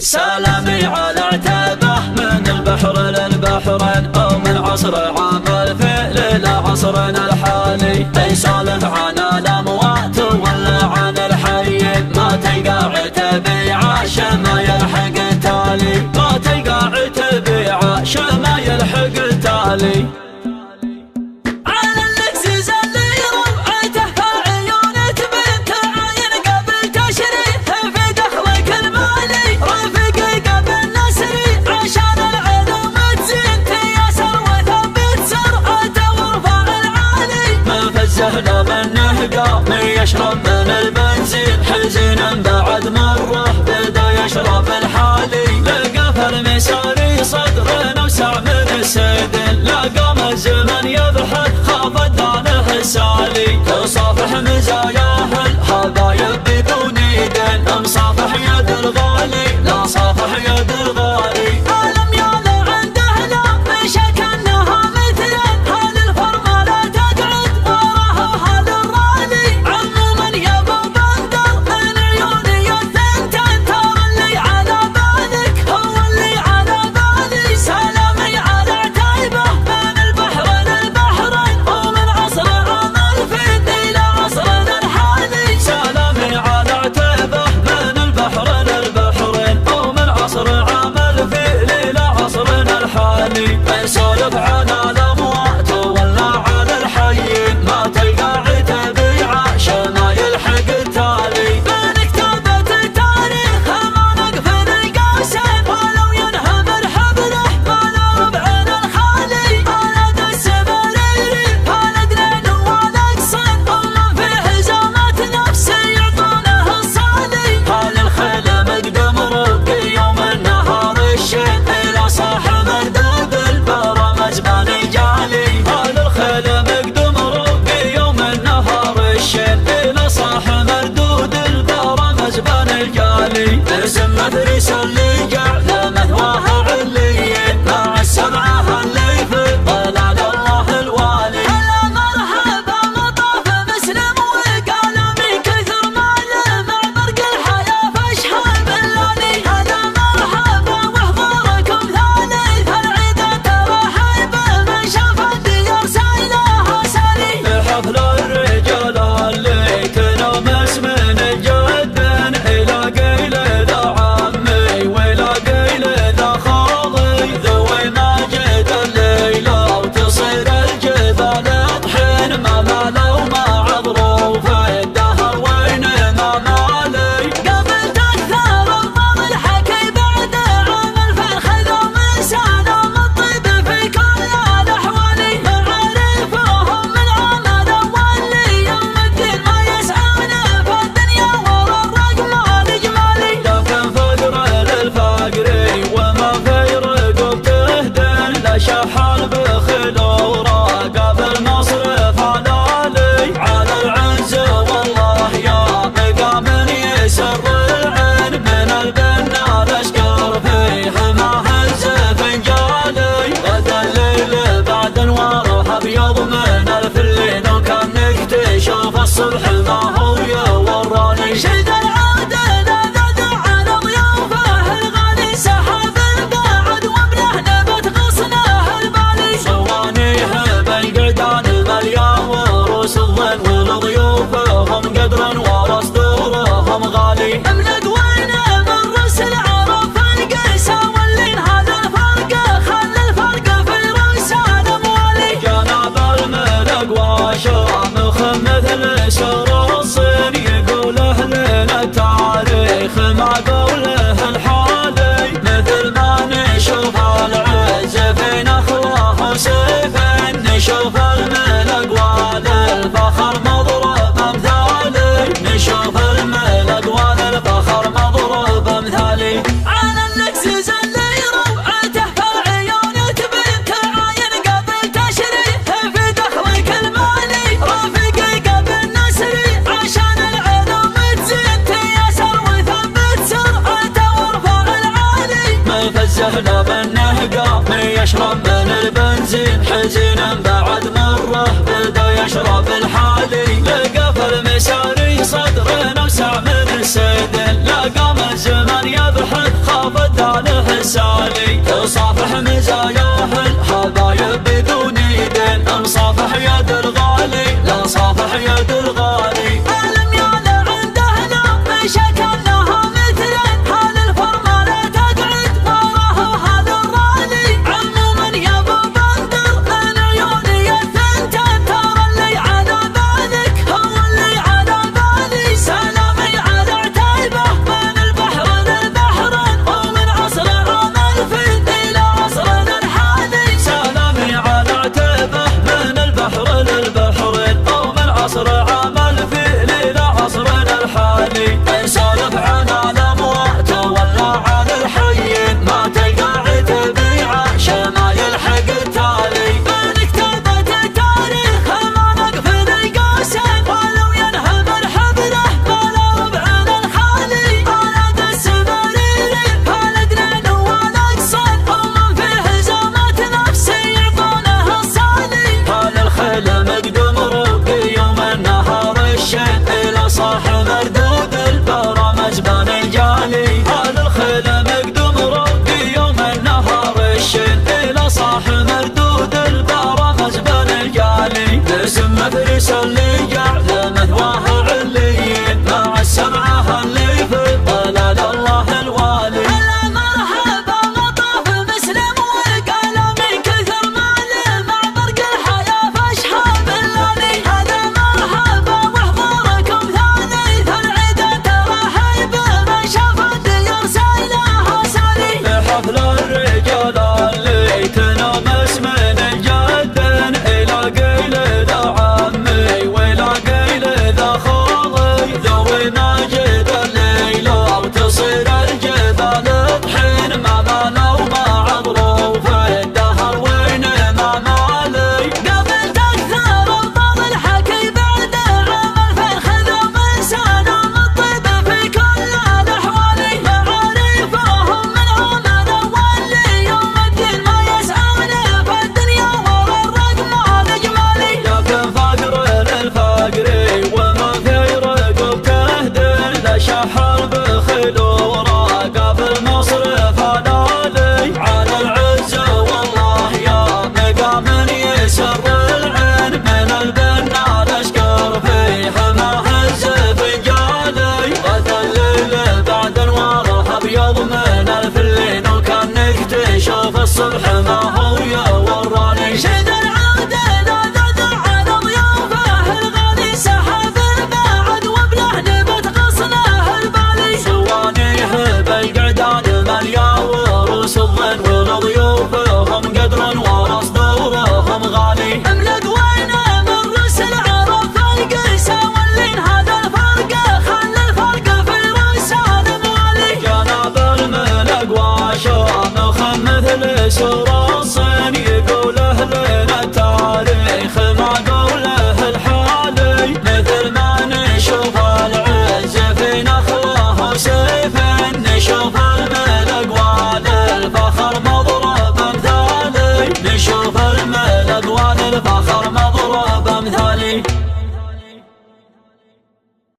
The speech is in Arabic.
سلامي على عتبه من البحر للبحرين، او من عصر عام الفيل الى عصرنا الحالي. يسولف عن الاموات ولا عن الحيين، ما تلقى عتبي عاش ما يلحق تالي، ما تلقى عتبي عاش ما يلحق تالي. زهنا منه قام يشرب من البنزين، حزين بعد مره بدا يشرب الحالي. لقى في المساري صدر اوسع من السيدين، لقى ما الزمن يبحث خاف دانه السالي. تصافح مزاياه الحبايب بدون يدين، مصافح يد الغالي لا صافح يد الغالي. نسولف عن الاموات ولا عن الحيين، ما تلقى عتبي عاش ما يلحق التالي. بنكتبة التاريخ ما نقفل القوسين، ولو ينهب الحبله ما نربع الخالي. ولد السبريري ولد لين ولد صين، ومن في حزامة نفسي يعطونه الصالي. هل الخيل مقدم ربي يوم النهار الشين، الى صاحب الدرب مزبان الجالي. هذا الخيل مقدم ربي يوم النهار الشين، الى صاح مردود البار مزبان الجالي. اسم مدرس اللي جعل مثواه عليين، مع السبعه اللي في ظلال الله الوالي. هلا مرحبا مطاف مسلم وقالمي، كثر ماله مع برق الحياه فاشحال باللالي. هلا مرحبا وحضوركم ثالث العيد ترحب من شاف الديار سايلها سالي. حفل الرجال اللي تنمس من جد الى قيل ذا عمي والى قيل ذا خاضي، ذوي ماجد الليله وتصير الجبال طحين. ما مالوا ما عبروا في الدهر وين ما مالي. قبل تكثر الضم الحكي بعد عمل فالخذوا من سلام الطيب في كل الاحوال. معارفهم من عمل اول يوم الدين، ما يسعون في الدنيا ورا الرقم الاجمالي. لكن فقر للفقري وما في رقب تهدن، لا شحال بخل وراقب المصرف علالي. على العنز والله يا مقام يسر العين، من البنا الاشقر في حماه الزفنجالي. غدا الليل بعد انواره ابيض من الفلين، وكان نكتشف الصبح ما هو يوراني. شد العودة ذا على ضيوفه الغالي، سحب البعد وابنه نبت غصنه البالي. صوانيه بالقعدان مليان وروس الظن، ولضيوفهم قدر ورا صدورهم غالي. املك وينه من رؤوس العرب فالقيسة، واللين هذا الفرق خلى الفرق في رؤوس الاموالي. جناب الملك وشامخ مثل سر الصين، يقول اهلنا التاريخ مع قوله الحالي. مثل ما نشوف العز في نخله وسيفين، نشوف الملك والفخر مضرب امثالي. نشوف الملك والفخر مضرب امثالي. على النكسز اللي روعته في العيون تبين، تعاين قبل تشريح في دخلك المالي. رافقي قبل نسري فزهنا بالنهقة يشرب من البنزين حزين بعد مره بدا يشرب الحالي. لقى في المساري صدر نوسع من السدل لقى من زمان يبحث خاف له السالي. تصافح مزاياه الحبايب بدون يدين مصافح يد الغالي لا صافح يد الغالي. لم يعلى عنده لا مشاكلها مثلا حال الفرما لا تقعد وراه هذا الرالي. عموما يا ابو بندر من عيوني الثنتين ترى اللي على بالك هو اللي على بالي. سلامي على عتيبه من البحر للبحرين ومن عصر عام الفيل الى عصرنا الحالي. سلامي على عتيبه من البحر للبحرين ومن عصر عام الفيل الى عصرنا الحالي. نسولف عن الاموات ولا عن الحيين ما تلقى عتيبيعه شما يلحق التالي. من كتابة التاريخ ما نقفل القوسين ولو ينهب الحبره بلا ربعنا الخالي. بلد السبريري بلدنا والاقصى ومن فيه زامت نفسي يعطونه الصالي. هذا الخيل مقدم روقي يوم النهار الشين الى صاح مردود البرامج بان الجالي. هذا الخيل مقدم روقي يوم النهار الشين الى صاح مردود البرامج بان الجالي. باسم مفرس اللي جعل مثواه عليين مع السبعه اللي في ظلال الله الوالي. هلا مرحبا مطاف مسلم وقال من كثر ماله مع برق الحياة فاشحاب الليالي. هذا مرحبا وحضوركم ثالث العيد ترحيب من شاف الديار سايلها سالي. حفل الرجال اللي تنامس من جد الى قيل ذا عمي والى قيل ذا خالي. ذوي ماجد الليله وتصير الجبال طحين ما مالوا ما عبروا في الدهر وين ما مالي. قابلت اكثر افضل الحكي بعد عام 2000 خذوا من سلام الطيب في كل الاحوال. معارفهم من عام الاول ليوم الدين ما يسعون في الدنيا ورا الرقم الاجمالي. لكن فقر للفقري وما في رقب تهدل لا شحر بخيل وراقه في المصرف انالي. على العزه والله يا مقام يسر العين من البنا الاشكر في حماه الزفنجالي. غدا الليل بعد انواره ابيض من الفلين وكانك تشوف الصبح ما هو يوراني. شد العود ذا على ضيوفه الغالي سحب البعد وبله نبت غصنه البالي. سوانيه بالقعدان مليا وروس الظن ولضيوفهم قدر ورا صدورهم غالي. املك وينه من رؤوس العرب فالقيسه واللين هذا الفرق خلى الفرق في رؤوسان موالي. جناب الملك وشامخ مثل سرى